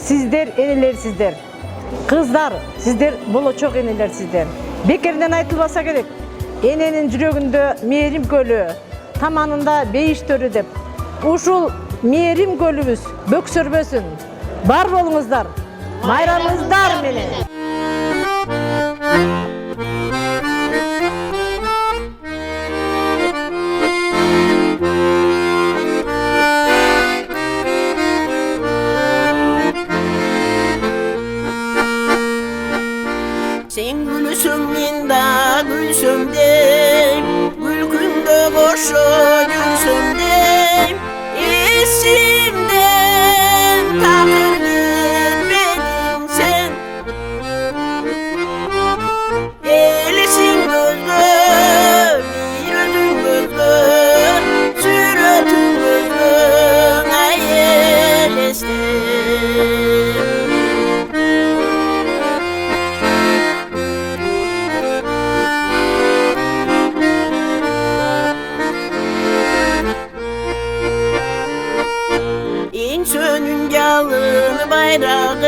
Sizler eneler sizler. Kızlar sizler bolo çok eneler sizler. Bekerden aytılbasa gerek. Enenin жүрөгүндө мээрим көлү, таманында бейиш төрү деп. Ушул мээрим көлүбүз бөксөрбөсүн. Бар болуңуздар. Майрамыңыздар менен. Sen gülsün men da gülsüm deyim, gülkünde boşu gülsüm deyim. Esimden takır gitmedin sen. Elisin gözlü, bir ödün gözlü, sürötün gözlü, ay elestin. En sönün yalın bayrağı